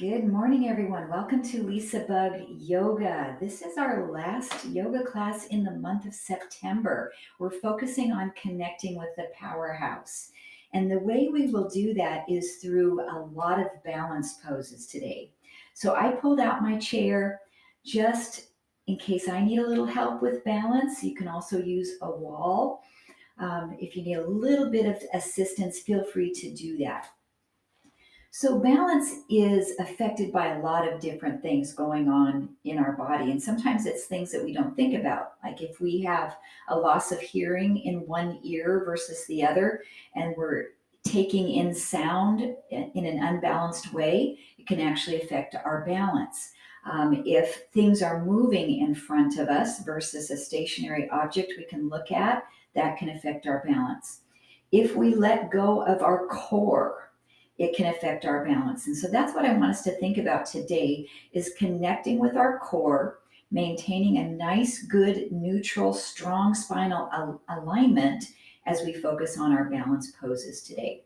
Good morning, everyone. Welcome to LisaBug Yoga. This is our last yoga class in the month of September. We're focusing on connecting with the powerhouse. And the way we will do that is through a lot of balance poses today. So I pulled out my chair just in case I need a little help with balance. You can also use a wall. If you need a little bit of assistance, feel free to do that. So, balance is affected by a lot of different things going on in our body. And sometimes it's things that we don't think about. Like if we have a loss of hearing in one ear versus the other, and we're taking in sound in an unbalanced way, it can actually affect our balance. If things are moving in front of us versus a stationary object we can look at, that can affect our balance. If we let go of our core, it can affect our balance. And so that's what I want us to think about today is connecting with our core, maintaining a nice, good, neutral, strong spinal alignment as we focus on our balance poses today.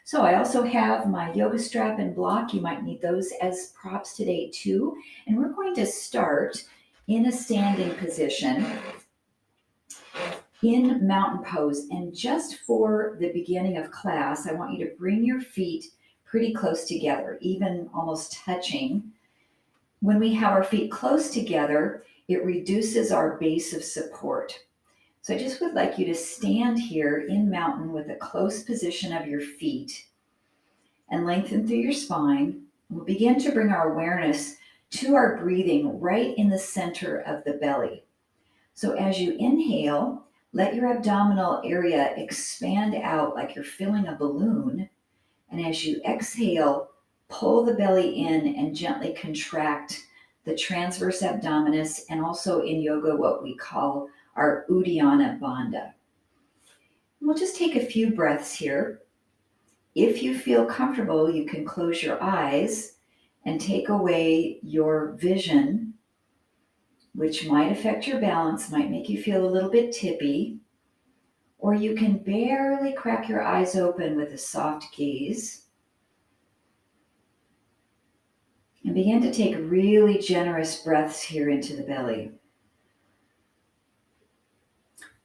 So I also have my yoga strap and block. You might need those as props today too. And we're going to start in a standing position in mountain pose. And just for the beginning of class, I want you to bring your feet pretty close together, even almost touching. When we have our feet close together, it reduces our base of support. So I just would like you to stand here in mountain with a close position of your feet and lengthen through your spine. We'll begin to bring our awareness to our breathing right in the center of the belly. So as you inhale, let your abdominal area expand out like you're filling a balloon. And as you exhale, pull the belly in and gently contract the transverse abdominis, and also in yoga, what we call our Uddiyana Bandha. We'll just take a few breaths here. If you feel comfortable, you can close your eyes and take away your vision, which might affect your balance, might make you feel a little bit tippy. Or you can barely crack your eyes open with a soft gaze. And begin to take really generous breaths here into the belly.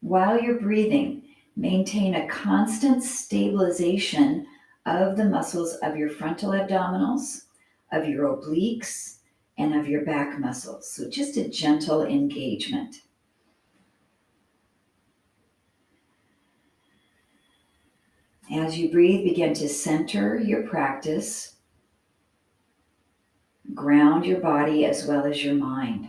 While you're breathing, maintain a constant stabilization of the muscles of your frontal abdominals, of your obliques, and of your back muscles. So just a gentle engagement. As you breathe, begin to center your practice. Ground your body as well as your mind.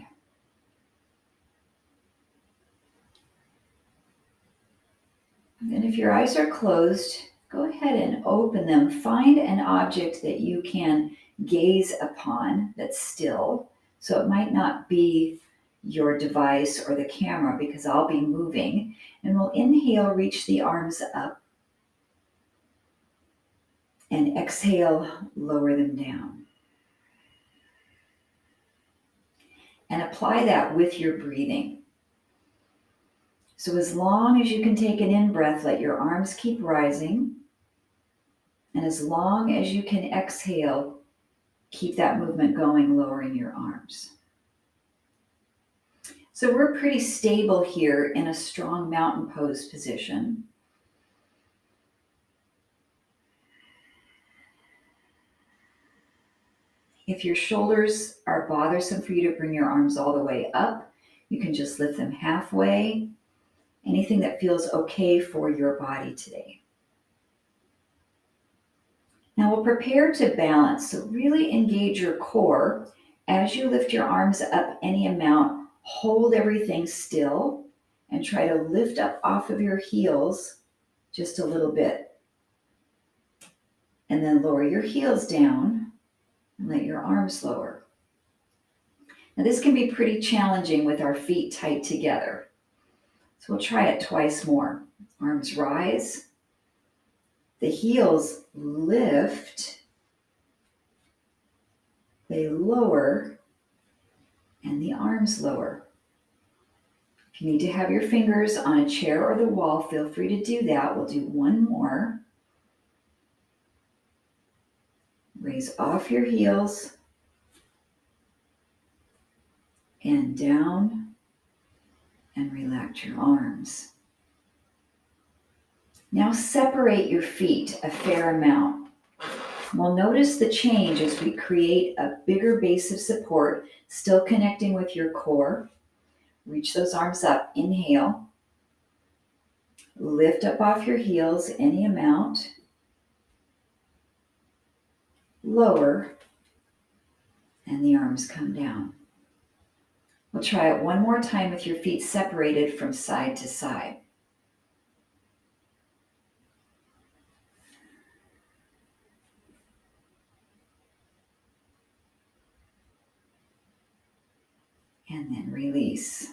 And then if your eyes are closed, go ahead and open them. Find an object that you can gaze upon that's still. So it might not be your device or the camera because I'll be moving. And we'll inhale, reach the arms up. And exhale, lower them down. And apply that with your breathing. So as long as you can take an in-breath, let your arms keep rising. And as long as you can exhale, keep that movement going, lowering your arms. So we're pretty stable here in a strong mountain pose position. If your shoulders are bothersome for you to bring your arms all the way up, you can just lift them halfway. Anything that feels okay for your body today. Now we'll prepare to balance. So really engage your core. As you lift your arms up any amount, hold everything still and try to lift up off of your heels just a little bit. And then lower your heels down and let your arms lower. Now this can be pretty challenging with our feet tight together. So we'll try it twice more. Arms rise. The heels lift. They lower. And the arms lower. If you need to have your fingers on a chair or the wall, feel free to do that. We'll do one more. Raise off your heels. and down, and relax your arms. Now separate your feet a fair amount. We'll notice the change as we create a bigger base of support, still connecting with your core. Reach those arms up. Inhale. Lift up off your heels any amount. Lower, and the arms come down. We'll try it one more time with your feet separated from side to side. And then release.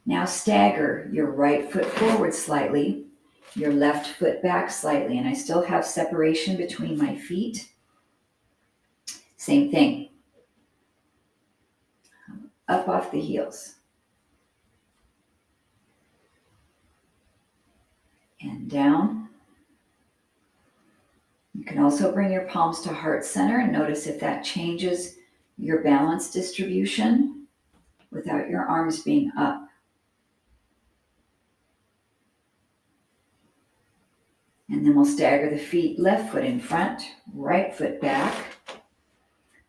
Now stagger your right foot forward slightly, your left foot back slightly, and I still have separation between my feet. Same thing. Up off the heels. And down. You can also bring your palms to heart center and notice if that changes your balance distribution without your arms being up. And then we'll stagger the feet, left foot in front, right foot back.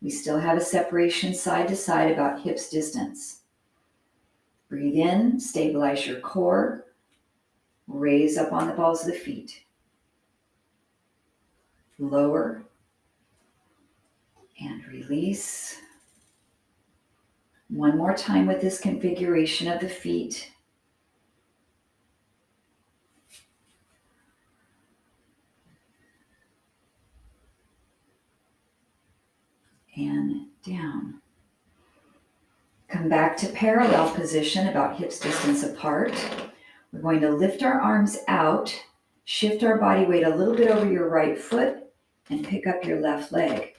We still have a separation side to side about hips distance. Breathe in, stabilize your core, raise up on the balls of the feet. Lower and release. One more time with this configuration of the feet. And down. Come back to parallel position about hips distance apart. We're going to lift our arms out, shift our body weight a little bit over your right foot, and pick up your left leg.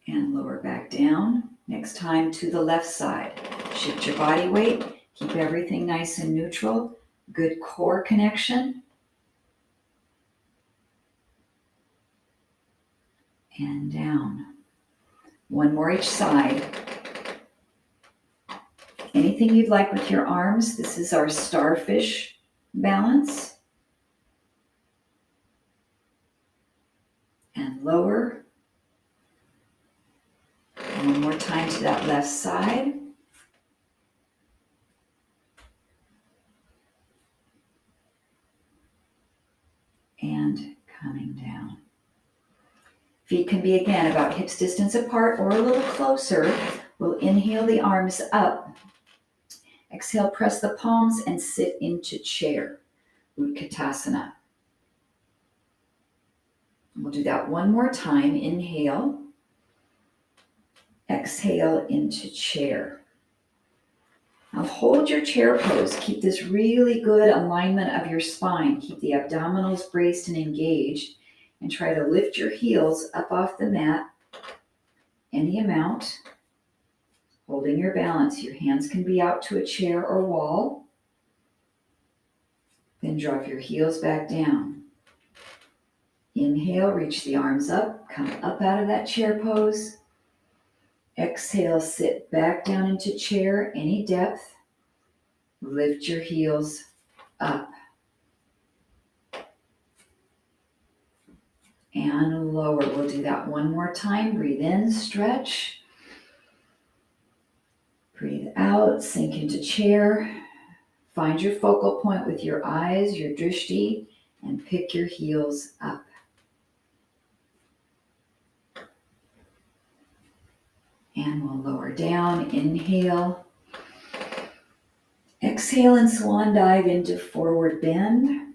And lower back down. Next time to the left side. Shift your body weight, keep everything nice and neutral. Good core connection. And down. One more each side. Anything you'd like with your arms. This is our starfish balance. And lower. One more time to that left side. And coming down. Feet can be again about hips distance apart or a little closer. We'll inhale the arms up. Exhale, press the palms and sit into chair. Utkatasana. We'll do that one more time. Inhale. Exhale into chair. Now hold your chair pose. Keep this really good alignment of your spine. Keep the abdominals braced and engaged. And try to lift your heels up off the mat, any amount, holding your balance. Your hands can be out to a chair or wall. Then drop your heels back down. Inhale, reach the arms up, come up out of that chair pose. Exhale, sit back down into chair, any depth. Lift your heels up. And lower. We'll do that one more time. Breathe in, stretch. Breathe out, sink into chair. Find your focal point with your eyes, your drishti, and pick your heels up. And we'll lower down. Inhale. Exhale and swan dive into forward bend.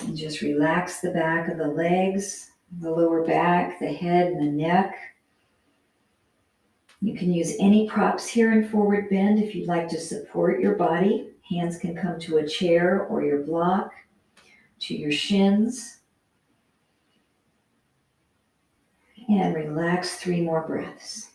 And just relax the back of the legs, the lower back, the head, and the neck. You can use any props here in forward bend if you'd like to support your body. Hands can come to a chair or your block, to your shins. And relax 3 more breaths.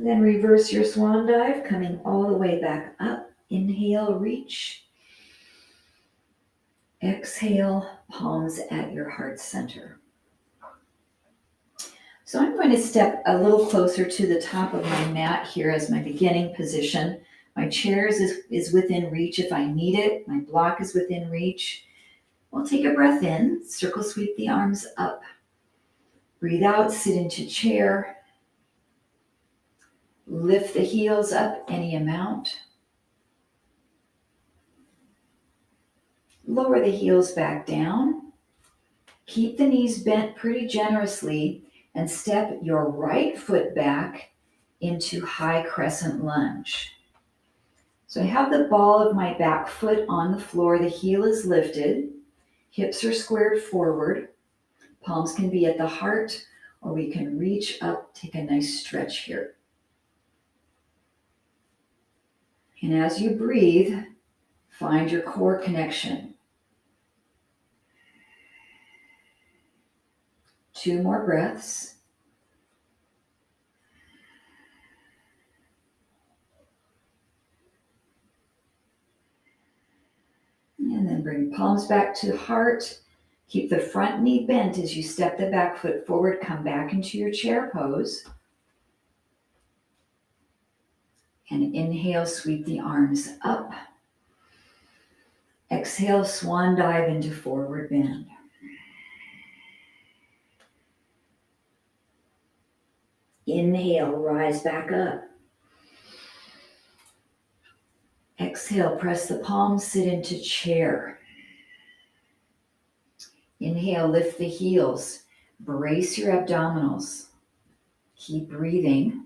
Then reverse your swan dive, coming all the way back up. Inhale, reach. Exhale, palms at your heart center. So I'm going to step a little closer to the top of my mat here as my beginning position. My chair is within reach if I need it. My block is within reach. We'll take a breath in, circle sweep the arms up. Breathe out, sit into chair. Lift the heels up any amount. Lower the heels back down. Keep the knees bent pretty generously and step your right foot back into high crescent lunge. So I have the ball of my back foot on the floor. The heel is lifted. Hips are squared forward. Palms can be at the heart, or we can reach up, take a nice stretch here. And as you breathe, find your core connection. 2 more breaths. And then bring palms back to heart. Keep the front knee bent as you step the back foot forward. Come back into your chair pose. And inhale, sweep the arms up. Exhale, swan dive into forward bend. Inhale, rise back up. Exhale, press the palms, sit into chair. Inhale, lift the heels. Brace your abdominals. Keep breathing.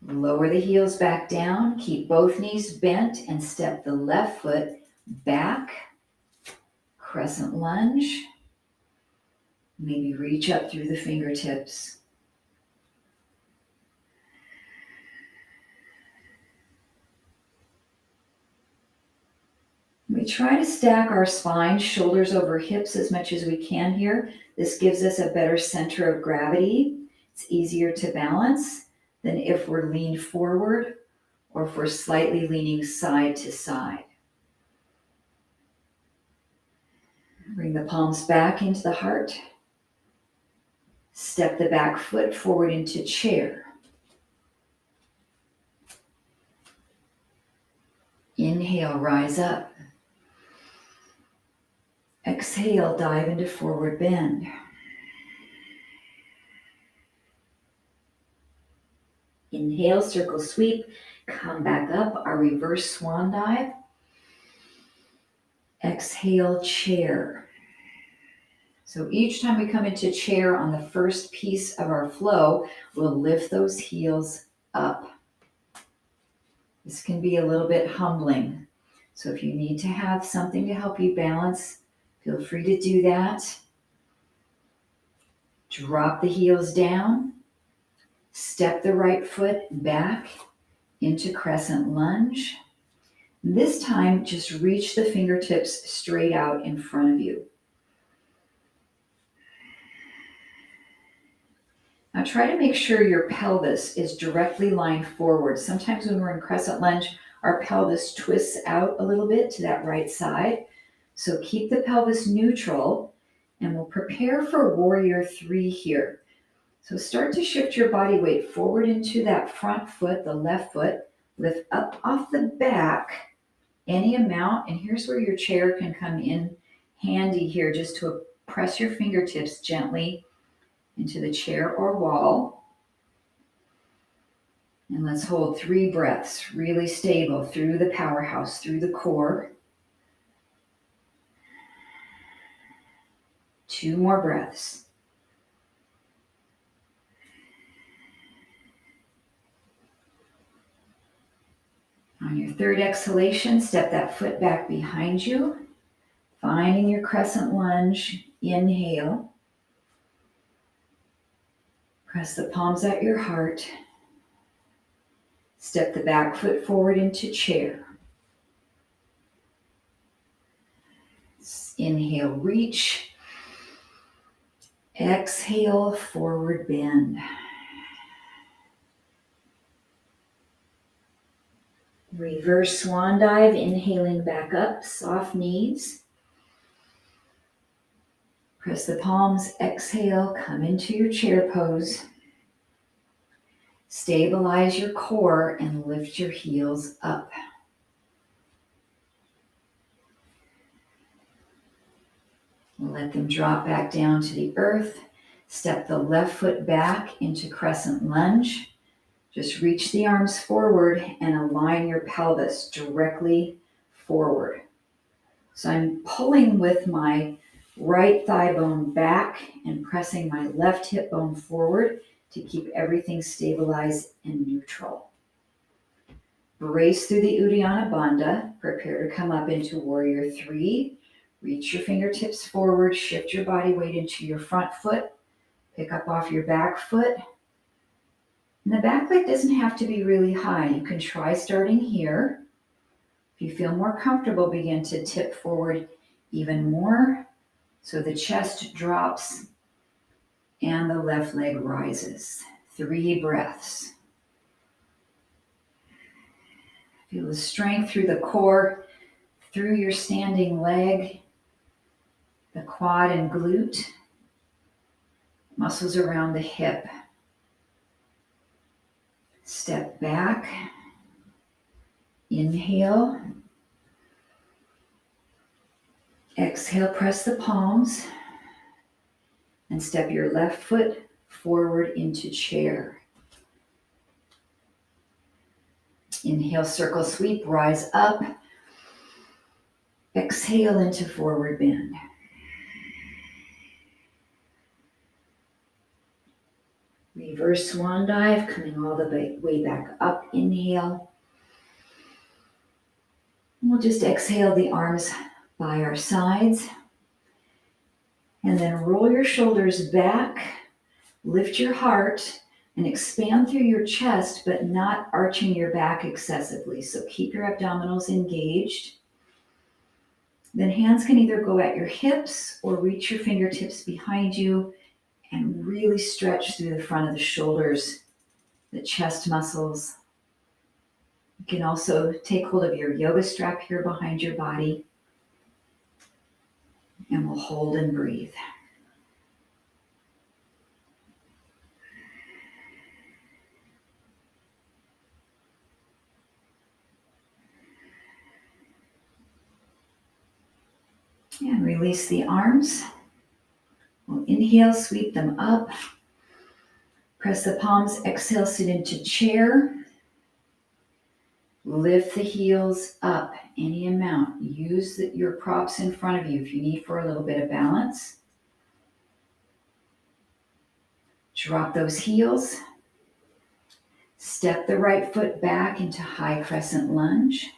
Lower the heels back down. Keep both knees bent and step the left foot back. Crescent lunge. Maybe reach up through the fingertips. We try to stack our spine, shoulders over hips as much as we can here. This gives us a better center of gravity. It's easier to balance than if we're leaned forward or if we're slightly leaning side to side. Bring the palms back into the heart. Step the back foot forward into chair. Inhale, rise up. Exhale, dive into forward bend. Inhale, circle sweep. Come back up, our reverse swan dive. Exhale, chair. So each time we come into chair on the first piece of our flow, we'll lift those heels up. This can be a little bit humbling. So if you need to have something to help you balance, feel free to do that. Drop the heels down. Step the right foot back into crescent lunge. This time, just reach the fingertips straight out in front of you. Now try to make sure your pelvis is directly lined forward. Sometimes when we're in crescent lunge, our pelvis twists out a little bit to that right side. So keep the pelvis neutral, and we'll prepare for warrior 3 here. So start to shift your body weight forward into that front foot, the left foot. Lift up off the back any amount. And here's where your chair can come in handy here, just to press your fingertips gently into the chair or wall. And let's hold 3 breaths, really stable through the powerhouse, through the core. 2 more breaths. On your 3rd exhalation, step that foot back behind you, finding your crescent lunge. Inhale. Press the palms at your heart. Step the back foot forward into chair. Inhale, reach. Exhale, forward bend. Reverse swan dive, inhaling back up, soft knees. Press the palms, exhale, come into your chair pose. Stabilize your core and lift your heels up. Let them drop back down to the earth. Step the left foot back into crescent lunge. Just reach the arms forward and align your pelvis directly forward. So I'm pulling with my right thigh bone back and pressing my left hip bone forward to keep everything stabilized and neutral. Brace through the Uddiyana Bandha. Prepare to come up into Warrior 3. Reach your fingertips forward, shift your body weight into your front foot, pick up off your back foot. And the back leg doesn't have to be really high. You can try starting here. If you feel more comfortable, begin to tip forward even more so the chest drops and the left leg rises. 3 breaths. Feel the strength through the core, through your standing leg, the quad and glute, muscles around the hip. Step back, inhale, exhale, press the palms, and step your left foot forward into chair. Inhale, circle sweep, rise up, exhale into forward bend. Reverse swan dive, coming all the way back up, inhale. We'll just exhale the arms by our sides. And then roll your shoulders back, lift your heart, and expand through your chest, but not arching your back excessively. So keep your abdominals engaged. Then hands can either go at your hips or reach your fingertips behind you and really stretch through the front of the shoulders, the chest muscles. You can also take hold of your yoga strap here behind your body, and we'll hold and breathe. And release the arms. We'll inhale, sweep them up. Press the palms, exhale, sit into chair. Lift the heels up any amount. Use your props in front of you if you need for a little bit of balance. Drop those heels. Step the right foot back into high crescent lunge.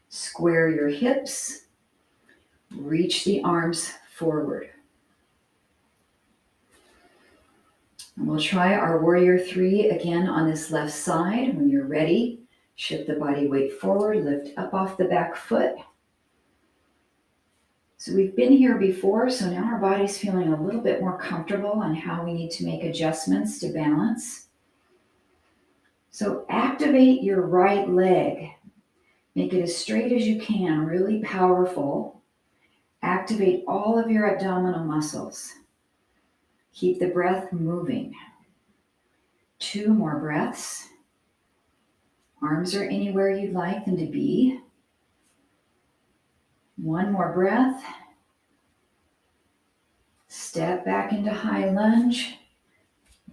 Square your hips. Reach the arms forward. And we'll try our Warrior 3 again on this left side. When you're ready, shift the body weight forward, lift up off the back foot. So we've been here before, so now our body's feeling a little bit more comfortable on how we need to make adjustments to balance. So activate your right leg. Make it as straight as you can, really powerful. Activate all of your abdominal muscles. Keep the breath moving. 2 more breaths. Arms are anywhere you'd like them to be. 1 more breath. Step back into high lunge.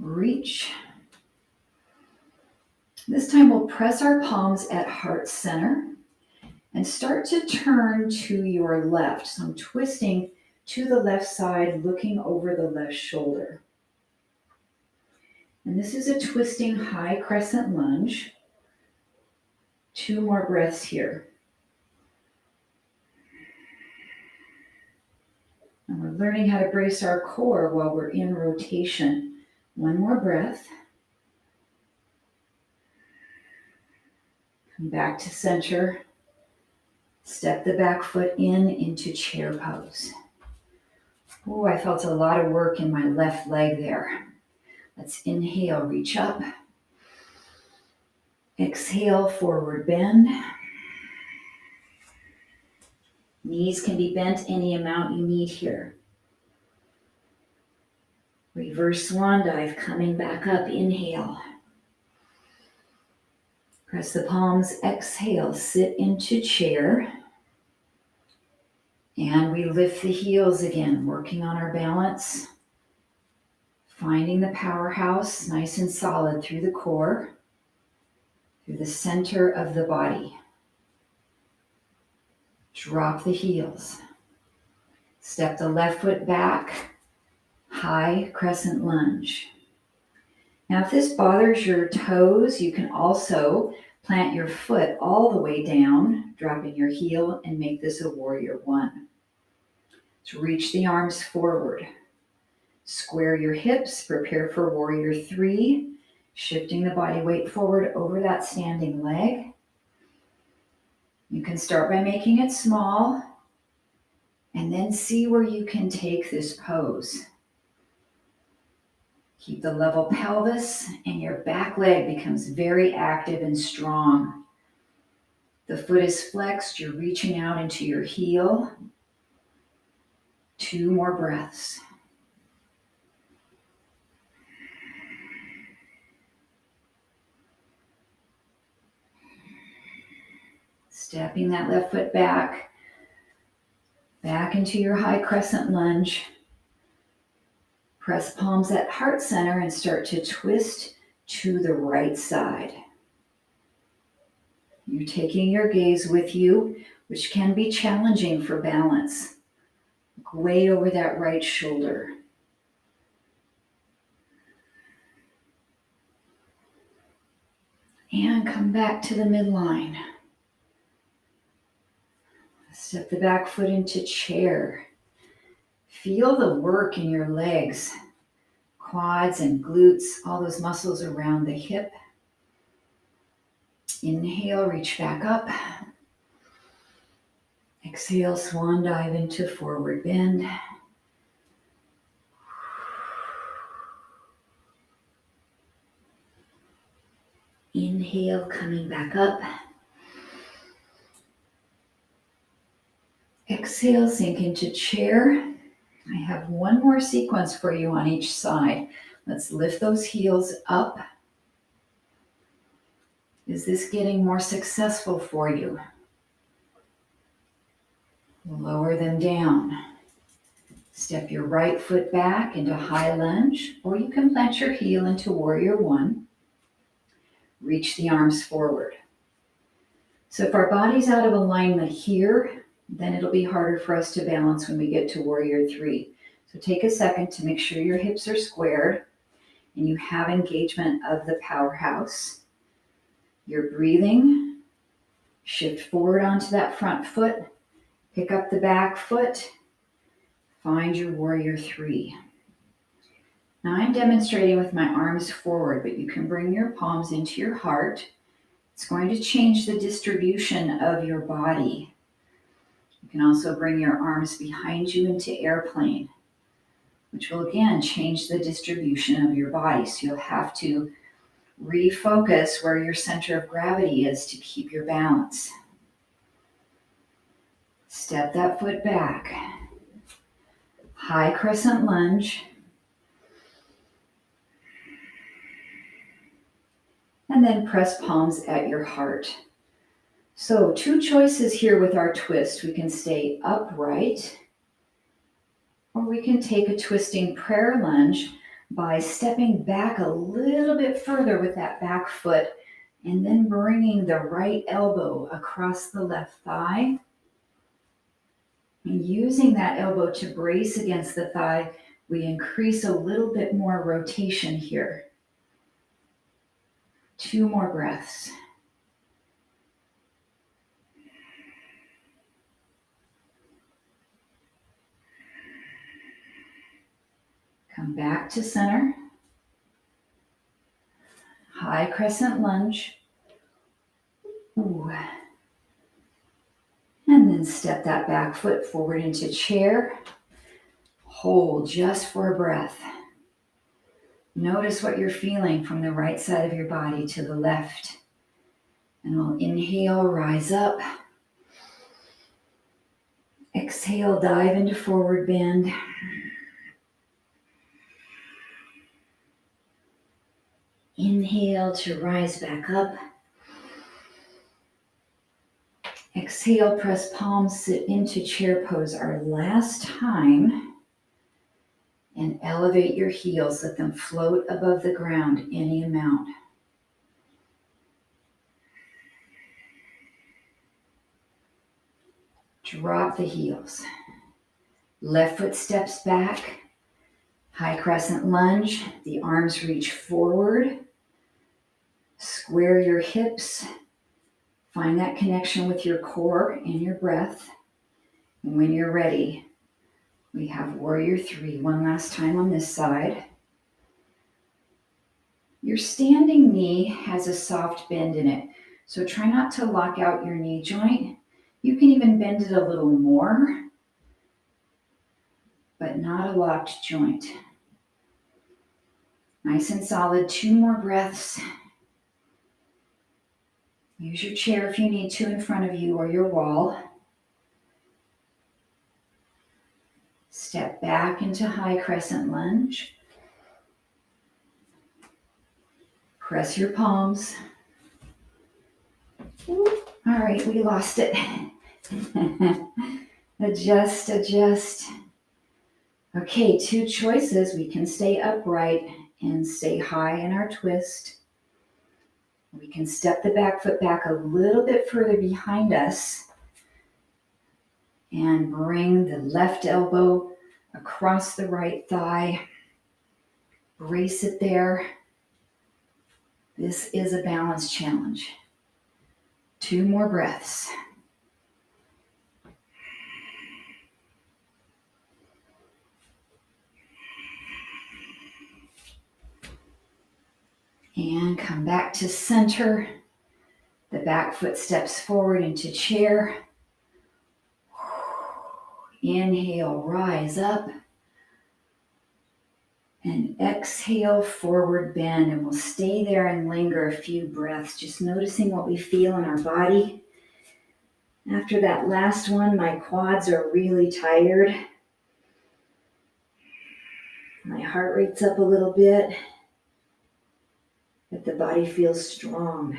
Reach. This time we'll press our palms at heart center and start to turn to your left. So I'm twisting to the left side, looking over the left shoulder. And this is a twisting high crescent lunge. 2 more breaths here. And we're learning how to brace our core while we're in rotation. 1 more breath. Come back to center. Step the back foot in into chair pose. Oh, I felt a lot of work in my left leg there. Let's inhale, reach up. Exhale, forward bend. Knees can be bent any amount you need here. Reverse swan dive, coming back up, inhale. Press the palms, exhale, sit into chair. And we lift the heels again, working on our balance. Finding the powerhouse, nice and solid through the core, through the center of the body. Drop the heels. Step the left foot back, high crescent lunge. Now, if this bothers your toes, you can also plant your foot all the way down, dropping your heel, and make this a warrior one. So reach the arms forward. Square your hips, prepare for warrior three, shifting the body weight forward over that standing leg. You can start by making it small, and then see where you can take this pose. Keep the level pelvis, and your back leg becomes very active and strong. The foot is flexed, you're reaching out into your heel. 2 more breaths. Stepping that left foot back into your high crescent lunge. Press palms at heart center and start to twist to the right side. You're taking your gaze with you, which can be challenging for balance. Look way over that right shoulder. And come back to the midline. Step the back foot into chair. Feel the work in your legs, quads and glutes, all those muscles around the hip. Inhale, reach back up. Exhale, swan dive into forward bend. Inhale, coming back up. Exhale, sink into chair. I have one more sequence for you on each side. Let's lift those heels up. Is this getting more successful for you? Lower them down. Step your right foot back into high lunge, or you can plant your heel into warrior one. Reach the arms forward. So if our body's out of alignment here, then it'll be harder for us to balance when we get to warrior three. So take a second to make sure your hips are squared and you have engagement of the powerhouse. You're breathing. Shift forward onto that front foot. Pick up the back foot. Find your warrior three. Now I'm demonstrating with my arms forward, but you can bring your palms into your heart. It's going to change the distribution of your body. You can also bring your arms behind you into airplane, which will again change the distribution of your body. So you'll have to refocus where your center of gravity is to keep your balance. Step that foot back. High crescent lunge. And then press palms at your heart. So 2 choices here with our twist. We can stay upright, or we can take a twisting prayer lunge by stepping back a little bit further with that back foot and then bringing the right elbow across the left thigh. And using that elbow to brace against the thigh, we increase a little bit more rotation here. 2 more breaths. Come back to center. High crescent lunge. Ooh. And then step that back foot forward into chair. Hold just for a breath. Notice what you're feeling from the right side of your body to the left. And we'll inhale, rise up. Exhale, dive into forward bend. Inhale to rise back up. Exhale, press palms, sit into chair pose our last time. And elevate your heels, let them float above the ground any amount. Drop the heels. Left foot steps back. High crescent lunge. The arms reach forward. Square your hips. Find that connection with your core and your breath. And when you're ready, we have warrior three. One last time on this side. Your standing knee has a soft bend in it, so try not to lock out your knee joint. You can even bend it a little more, but not a locked joint. Nice and solid. 2 more breaths. Use your chair if you need to in front of you or your wall. Step back into high crescent lunge. Press your palms. All right, we lost it. Adjust, adjust. Okay, 2 choices. We can stay upright and stay high in our twist. We can step the back foot back a little bit further behind us and bring the left elbow across the right thigh. Brace it there. This is a balance challenge. 2 more breaths. And come back to center. The back foot steps forward into chair. Inhale, rise up. And exhale, forward bend. And we'll stay there and linger a few breaths, just noticing what we feel in our body. After that last one, my quads are really tired. My heart rate's up a little bit, but the body feels strong.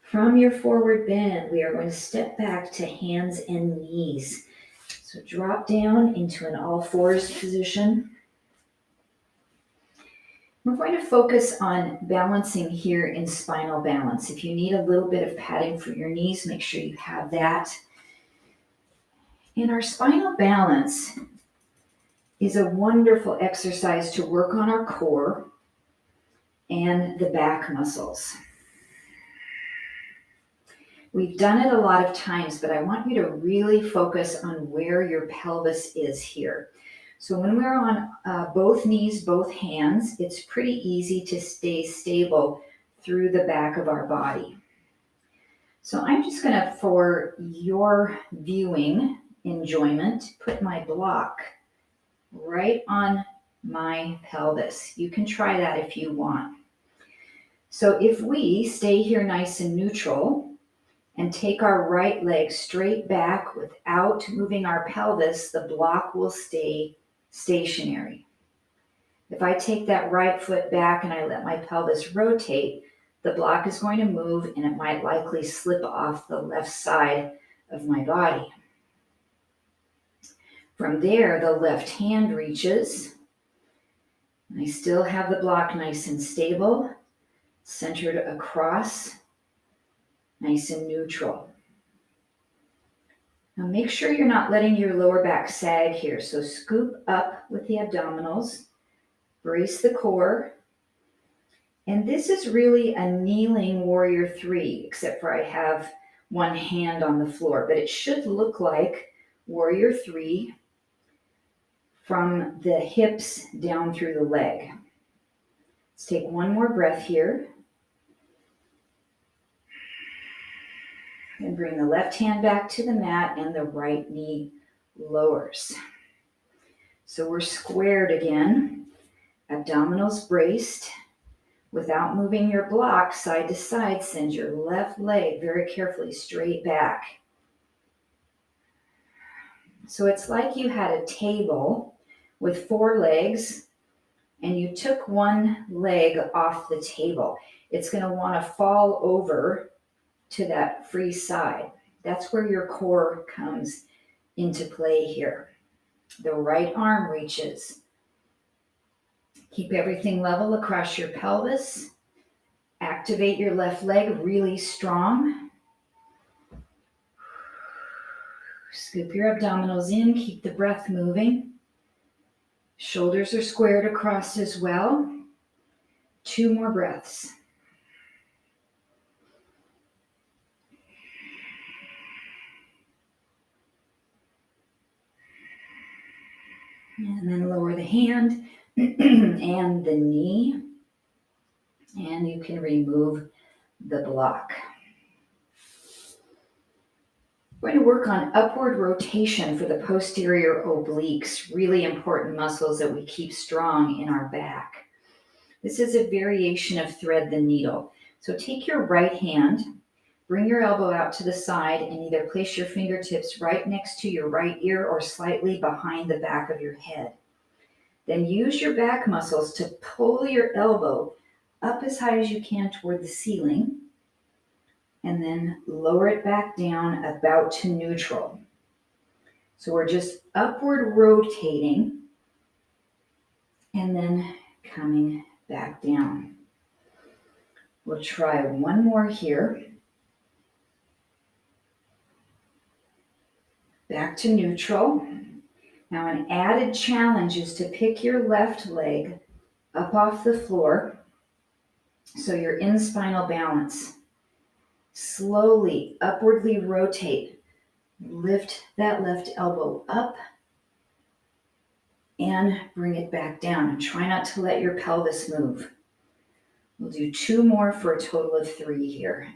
From your forward bend, we are going to step back to hands and knees. So drop down into an all fours position. We're going to focus on balancing here in spinal balance. If you need a little bit of padding for your knees, make sure you have that. And our spinal balance is a wonderful exercise to work on our core and the back muscles. We've done it a lot of times, but I want you to really focus on where your pelvis is here. So when we're on both knees, both hands, it's pretty easy to stay stable through the back of our body. So I'm just going to, for your viewing enjoyment, put my block right on my pelvis. You can try that if you want. So if we stay here nice and neutral and take our right leg straight back without moving our pelvis, the block will stay stationary. If I take that right foot back and I let my pelvis rotate, the block is going to move and it might likely slip off the left side of my body. From there, the left hand reaches. And I still have the block nice and stable, centered across, nice and neutral. Now make sure you're not letting your lower back sag here. So scoop up with the abdominals, brace the core. And this is really a kneeling warrior three, except for I have one hand on the floor, but it should look like warrior three from the hips down through the leg. Let's take one more breath here. And bring the left hand back to the mat and the right knee lowers. So we're squared again. Abdominals braced. Without moving your block side to side, send your left leg very carefully straight back. So it's like you had a table with 4 legs and you took one leg off the table. It's going to want to fall over to that free side. That's where your core comes into play here. The right arm reaches. Keep everything level across your pelvis. Activate your left leg really strong. Scoop your abdominals in. Keep the breath moving. Shoulders are squared across as well. 2 more breaths. And then lower the hand and the knee. And you can remove the block. We're going to work on upward rotation for the posterior obliques, really important muscles that we keep strong in our back. This is a variation of thread the needle. So take your right hand, bring your elbow out to the side, and either place your fingertips right next to your right ear or slightly behind the back of your head. Then use your back muscles to pull your elbow up as high as you can toward the ceiling, and then lower it back down about to neutral. So we're just upward rotating and then coming back down. We'll try one more here. Back to neutral. Now an added challenge is to pick your left leg up off the floor so you're in spinal balance. Slowly, upwardly rotate. Lift that left elbow up and bring it back down. And try not to let your pelvis move. We'll do 2 more for a total of 3 here.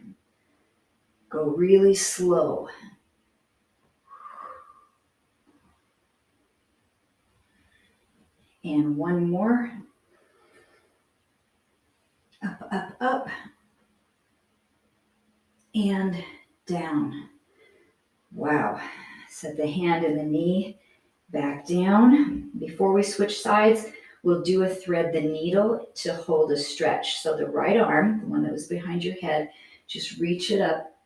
Go really slow. And 1 more. Up, up, up. And down. Wow. Set the hand and the knee back down. Before we switch sides, we'll do a thread the needle to hold a stretch. So the right arm, the one that was behind your head, just reach it up.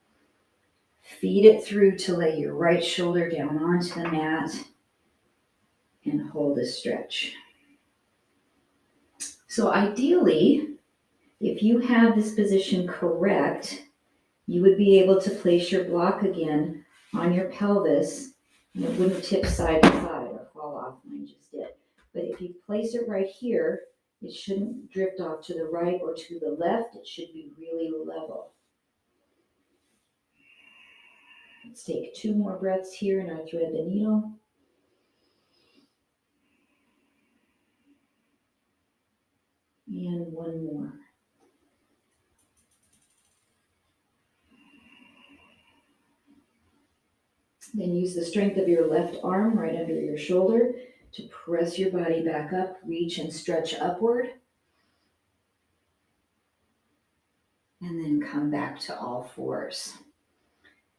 Feed it through to lay your right shoulder down onto the mat and hold a stretch. So ideally, if you have this position correct, you would be able to place your block again on your pelvis and it wouldn't tip side to side or fall off. Mine just did. But if you place it right here, it shouldn't drift off to the right or to the left. It should be really level. Let's take 2 more breaths here in our thread the needle. And 1 more. Then use the strength of your left arm right under your shoulder to press your body back up, reach and stretch upward. And then come back to all fours.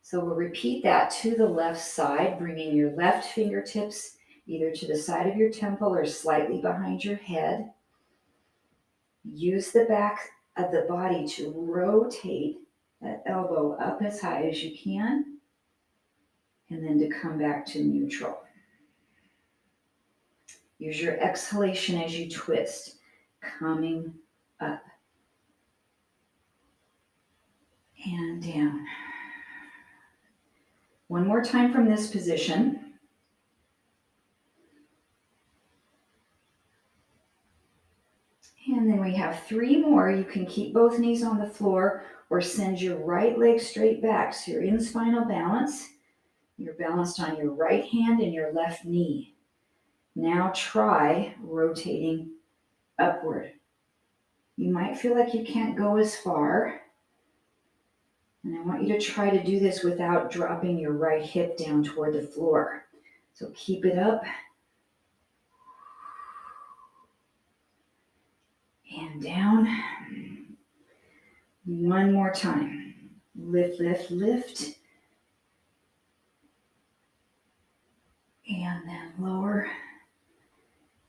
So we'll repeat that to the left side, bringing your left fingertips either to the side of your temple or slightly behind your head. Use the back of the body to rotate that elbow up as high as you can, and then to come back to neutral. Use your exhalation as you twist, coming up and down. 1 more time from this position. And then we have 3 more. You can keep both knees on the floor or send your right leg straight back. So you're in spinal balance. You're balanced on your right hand and your left knee. Now try rotating upward. You might feel like you can't go as far. And I want you to try to do this without dropping your right hip down toward the floor. So keep it up. And down. One more time. Lift, lift, lift. And then lower.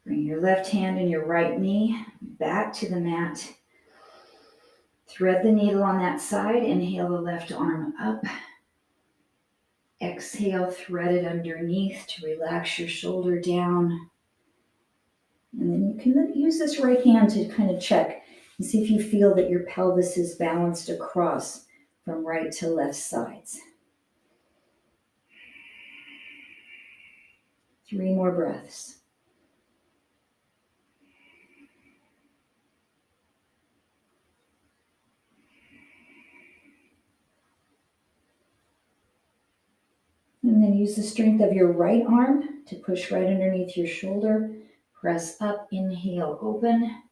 Bring your left hand and your right knee back to the mat. Thread the needle on that side. Inhale the left arm up. Exhale, thread it underneath to relax your shoulder down. And then you can use this right hand to kind of check and see if you feel that your pelvis is balanced across from right to left sides. 3 more breaths. And then use the strength of your right arm to push right underneath your shoulder. Press up, inhale, open.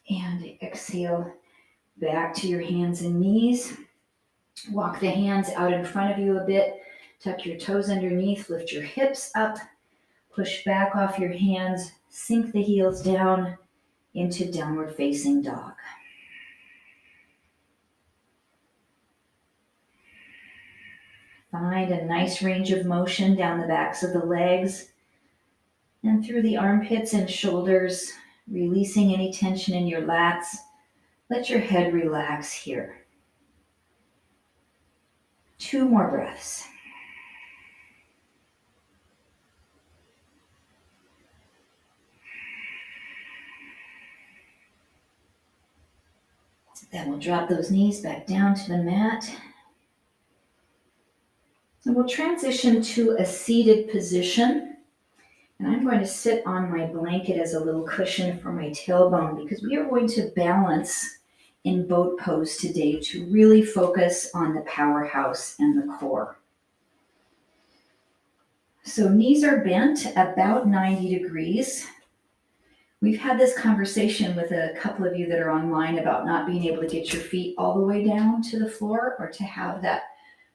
And exhale, back to your hands and knees. Walk the hands out in front of you a bit. Tuck your toes underneath, lift your hips up. Push back off your hands, sink the heels down into downward facing dog. Find a nice range of motion down the backs of the legs and through the armpits and shoulders, releasing any tension in your lats. Let your head relax here. 2 more breaths. Then we'll drop those knees back down to the mat. And we'll transition to a seated position. And I'm going to sit on my blanket as a little cushion for my tailbone because we are going to balance in boat pose today to really focus on the powerhouse and the core. So knees are bent about 90 degrees. We've had this conversation with a couple of you that are online about not being able to get your feet all the way down to the floor or to have that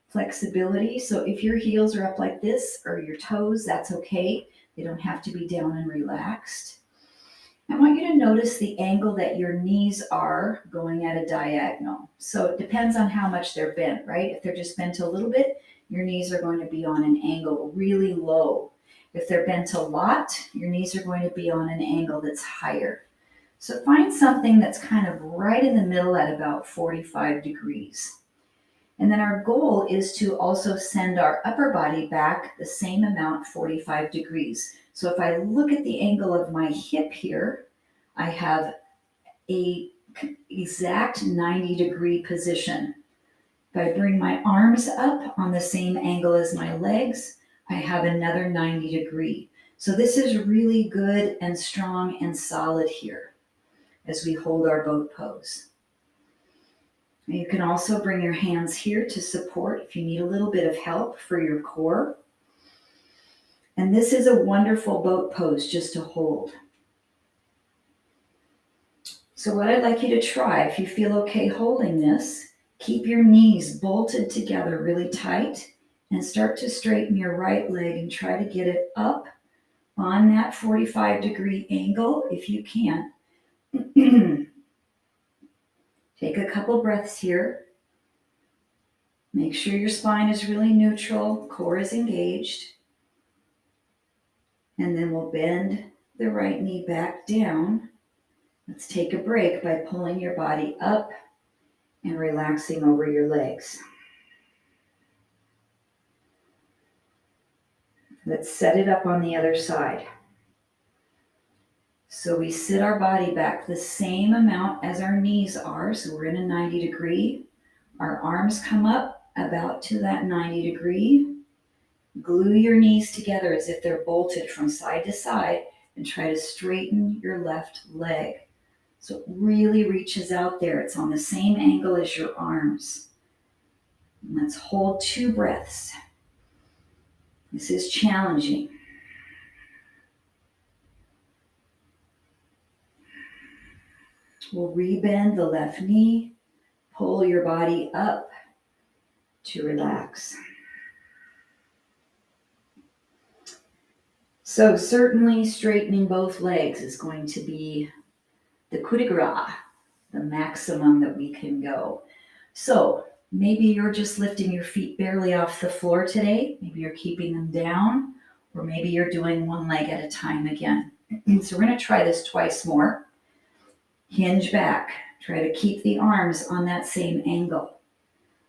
flexibility. So if your heels are up like this or your toes, that's okay. They don't have to be down and relaxed. I want you to notice the angle that your knees are going at a diagonal. So it depends on how much they're bent, right? If they're just bent a little bit, your knees are going to be on an angle really low. If they're bent a lot, your knees are going to be on an angle that's higher. So find something that's kind of right in the middle at about 45 degrees. And then our goal is to also send our upper body back the same amount, 45 degrees. So if I look at the angle of my hip here, I have a exact 90-degree position. If I bring my arms up on the same angle as my legs, I have another 90 degree. So this is really good and strong and solid here as we hold our boat pose. You can also bring your hands here to support if you need a little bit of help for your core. And this is a wonderful boat pose just to hold. So what I'd like you to try, if you feel okay holding this, keep your knees bolted together really tight and start to straighten your right leg and try to get it up on that 45-degree angle if you can. Take a couple breaths here. Make sure your spine is really neutral, core is engaged. And then we'll bend the right knee back down. Let's take a break by pulling your body up and relaxing over your legs. Let's set it up on the other side. So we sit our body back the same amount as our knees are. So we're in a 90 degree. Our arms come up about to that 90 degree. Glue your knees together as if they're bolted from side to side and try to straighten your left leg. So it really reaches out there. It's on the same angle as your arms. And let's hold 2 breaths. This is challenging. We'll rebend the left knee, pull your body up to relax. So certainly straightening both legs is going to be the coup de grace, the maximum that we can go. So maybe you're just lifting your feet barely off the floor today. Maybe you're keeping them down, or maybe you're doing one leg at a time again. So we're going to try this twice more. Hinge back. Try to keep the arms on that same angle.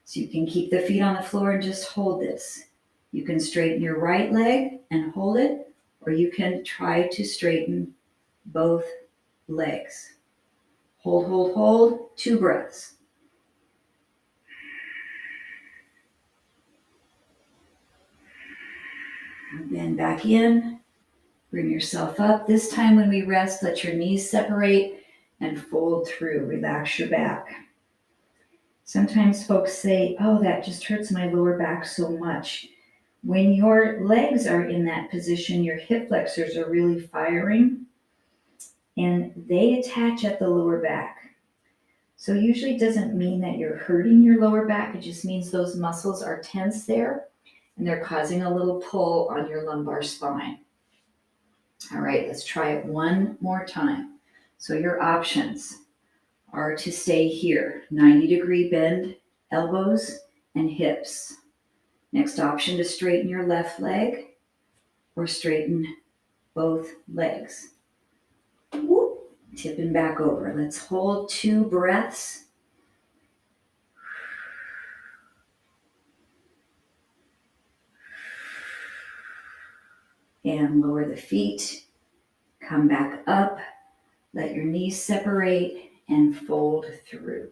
So you can keep the feet on the floor and just hold this. You can straighten your right leg and hold it, or you can try to straighten both legs. Hold, hold, hold. 2 breaths. Bend back in. Bring yourself up. This time when we rest, let your knees separate and fold through. Relax your back. Sometimes folks say, oh, that just hurts my lower back so much. When your legs are in that position, your hip flexors are really firing and they attach at the lower back. So usually it doesn't mean that you're hurting your lower back. It just means those muscles are tense there and they're causing a little pull on your lumbar spine. All right, let's try it one more time. So your options are to stay here, 90-degree bend, elbows and hips. Next option to straighten your left leg or straighten both legs. Whoop, tipping back over. Let's hold 2 breaths. And lower the feet. Come back up. Let your knees separate and fold through.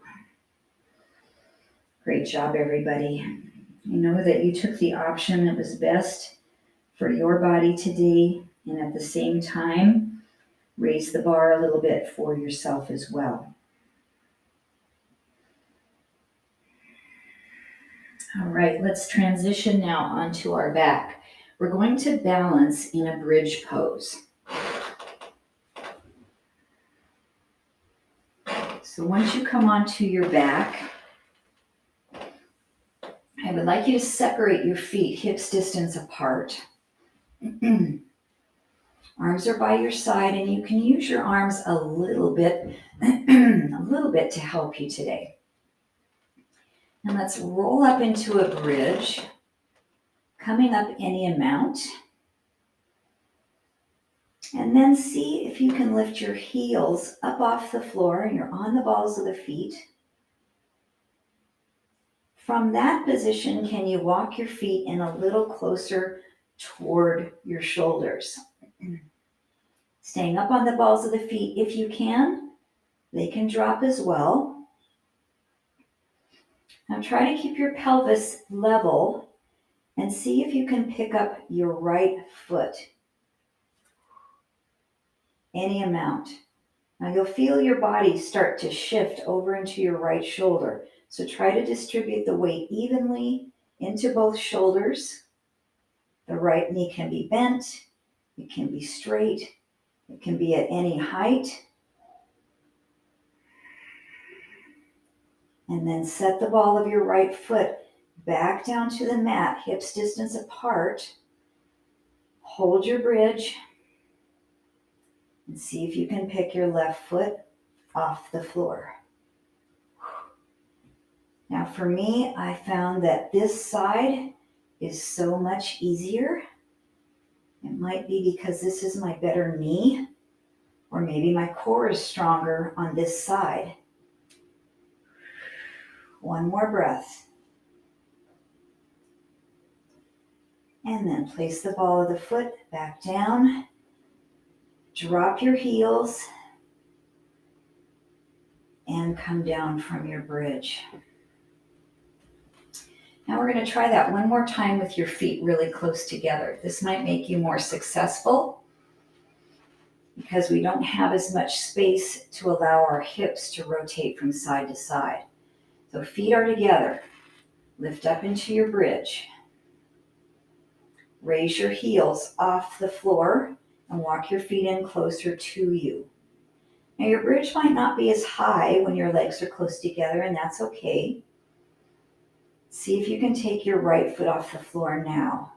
Great job, everybody. I know that you took the option that was best for your body today, and at the same time, raise the bar a little bit for yourself as well. All right, let's transition now onto our back. We're going to balance in a bridge pose. So once you come onto your back, I would like you to separate your feet hips distance apart. Arms are by your side, and you can use your arms a little bit to help you today. And let's roll up into a bridge, coming up any amount. And then see if you can lift your heels up off the floor and you're on the balls of the feet. From that position, can you walk your feet in a little closer toward your shoulders? Staying up on the balls of the feet if you can. They can drop as well. Now try to keep your pelvis level and see if you can pick up your right foot. Any amount. Now you'll feel your body start to shift over into your right shoulder. So try to distribute the weight evenly into both shoulders. The right knee can be bent, it can be straight, it can be at any height. And then set the ball of your right foot back down to the mat, hips distance apart. Hold your bridge and see if you can pick your left foot off the floor. Now for me, I found that this side is so much easier. It might be because this is my better knee, or maybe my core is stronger on this side. One more breath. And then place the ball of the foot back down. Drop your heels and come down from your bridge. Now we're going to try that one more time with your feet really close together. This might make you more successful because we don't have as much space to allow our hips to rotate from side to side. So feet are together. Lift up into your bridge. Raise your heels off the floor and walk your feet in closer to you. Now your bridge might not be as high when your legs are close together, and that's okay. See if you can take your right foot off the floor now.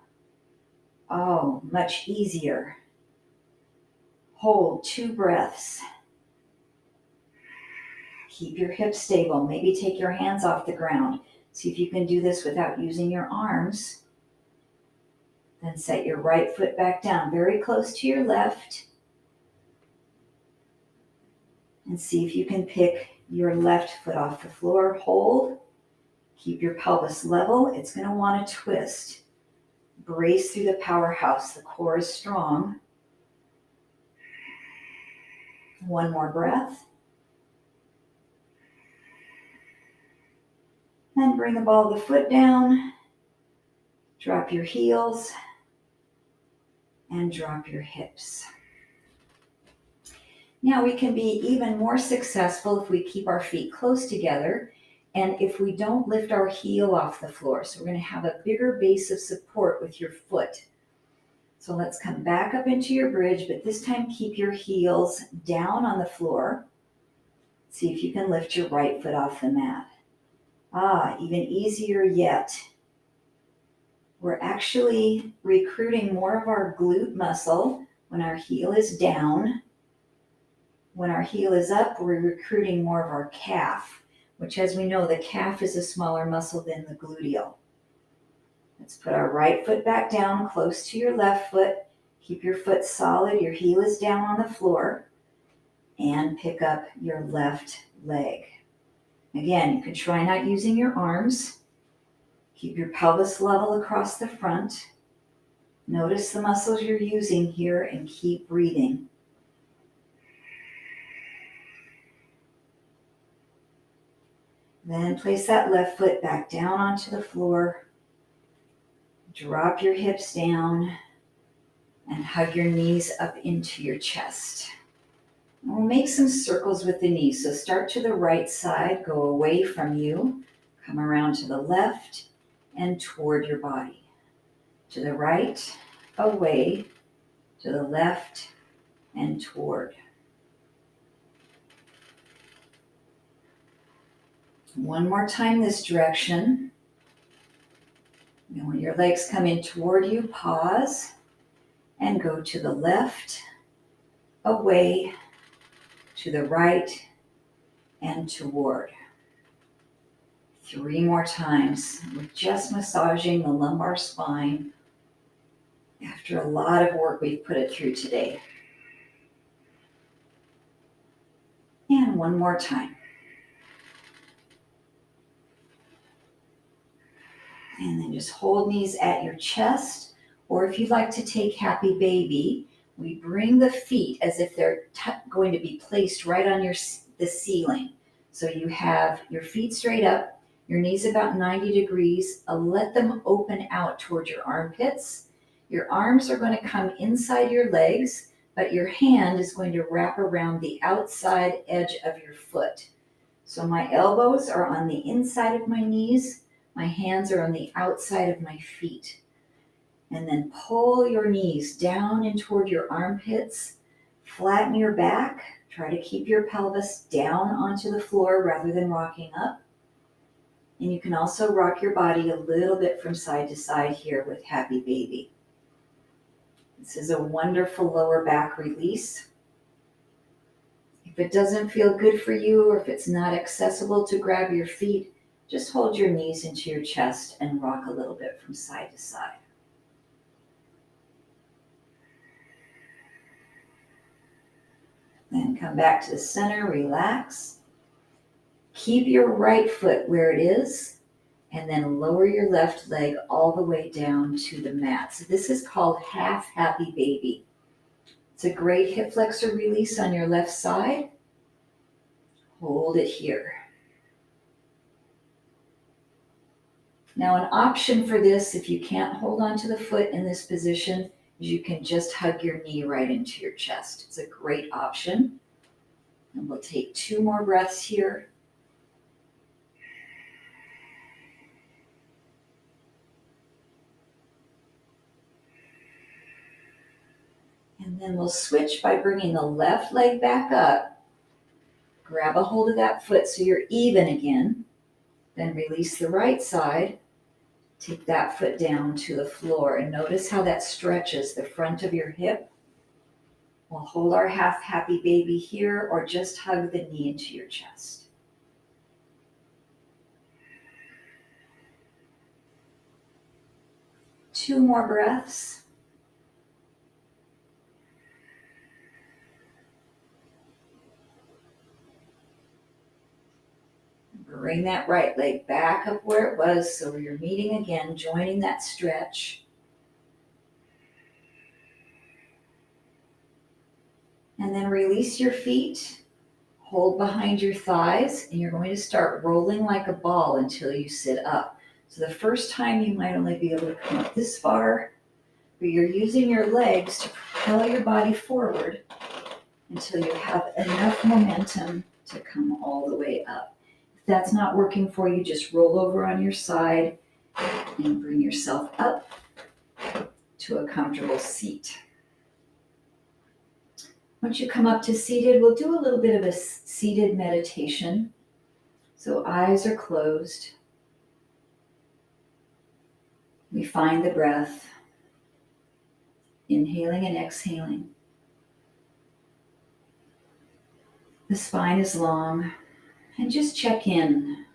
Oh, much easier. Hold 2 breaths. Keep your hips stable. Maybe take your hands off the ground. See if you can do this without using your arms. Then set your right foot back down, very close to your left. And see if you can pick your left foot off the floor. Hold. Keep your pelvis level. It's going to want to twist. Brace through the powerhouse. The core is strong. One more breath. Then bring the ball of the foot down. Drop your heels. And drop your hips. Now we can be even more successful if we keep our feet close together and if we don't lift our heel off the floor. So we're going to have a bigger base of support with your foot. So let's come back up into your bridge, but this time keep your heels down on the floor. See if you can lift your right foot off the mat. Even easier yet. We're actually recruiting more of our glute muscle when our heel is down. When our heel is up, we're recruiting more of our calf, which, as we know, the calf is a smaller muscle than the gluteal. Let's put our right foot back down close to your left foot. Keep your foot solid. Your heel is down on the floor. And pick up your left leg. Again, you can try not using your arms. Keep your pelvis level across the front. Notice the muscles you're using here and keep breathing. Then place that left foot back down onto the floor. Drop your hips down and hug your knees up into your chest. And we'll make some circles with the knees. So start to the right side, go away from you, come around to the left and toward your body. To the right, away, to the left and toward. One more time this direction. And when your legs come in toward you, pause and go to the left, away, to the right, and toward. 3 more times. We're just massaging the lumbar spine after a lot of work we've put it through today. And 1 more time. And then just hold knees at your chest, or if you'd like to take happy baby, we bring the feet as if they're going to be placed right on the ceiling. So you have your feet straight up, your knees about 90 degrees, let them open out towards your armpits. Your arms are going to come inside your legs, but your hand is going to wrap around the outside edge of your foot. So my elbows are on the inside of my knees. My hands are on the outside of my feet. And then pull your knees down and toward your armpits. Flatten your back. Try to keep your pelvis down onto the floor rather than rocking up. And you can also rock your body a little bit from side to side here with Happy Baby. This is a wonderful lower back release. If it doesn't feel good for you, or if it's not accessible to grab your feet, just hold your knees into your chest and rock a little bit from side to side. Then come back to the center, relax. Keep your right foot where it is, and then lower your left leg all the way down to the mat. So this is called half Happy Baby. It's a great hip flexor release on your left side. Hold it here. Now, an option for this, if you can't hold on to the foot in this position, is you can just hug your knee right into your chest. It's a great option. And we'll take 2 more breaths here. And then we'll switch by bringing the left leg back up. Grab a hold of that foot so you're even again. Then release the right side. Take that foot down to the floor and notice how that stretches the front of your hip. We'll hold our half happy baby here or just hug the knee into your chest. Two more breaths. Bring that right leg back up where it was so you're meeting again, joining that stretch. And then release your feet, hold behind your thighs, and you're going to start rolling like a ball until you sit up. So the first time you might only be able to come up this far, but you're using your legs to propel your body forward until you have enough momentum to come all the way up. If that's not working for you, just roll over on your side and bring yourself up to a comfortable seat. Once you come up to seated, we'll do a little bit of a seated meditation. So eyes are closed. We find the breath, inhaling and exhaling. The spine is long, and just check in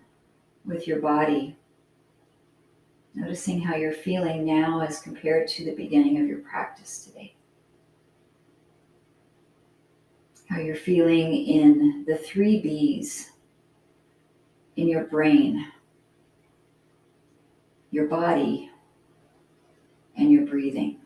with your body, noticing how you're feeling now as compared to the beginning of your practice today. How you're feeling in the 3 B's, in your brain, your body, and your breathing.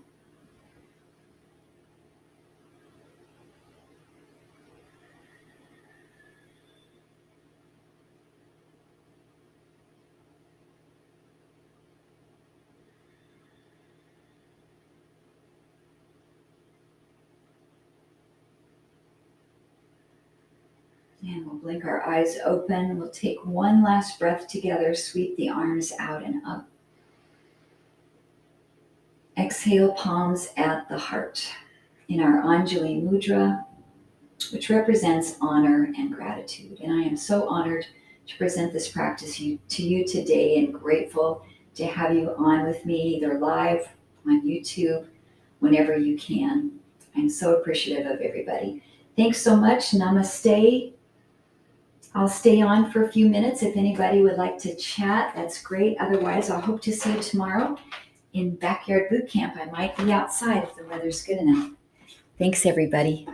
And we'll blink our eyes open. We'll take one last breath together, sweep the arms out and up. Exhale, palms at the heart in our Anjali Mudra, which represents honor and gratitude. And I am so honored to present this practice to you today and grateful to have you on with me, either live on YouTube, whenever you can. I'm so appreciative of everybody. Thanks so much. Namaste. I'll stay on for a few minutes. If anybody would like to chat, that's great. Otherwise, I'll hope to see you tomorrow in Backyard Boot Camp. I might be outside if the weather's good enough. Thanks, everybody.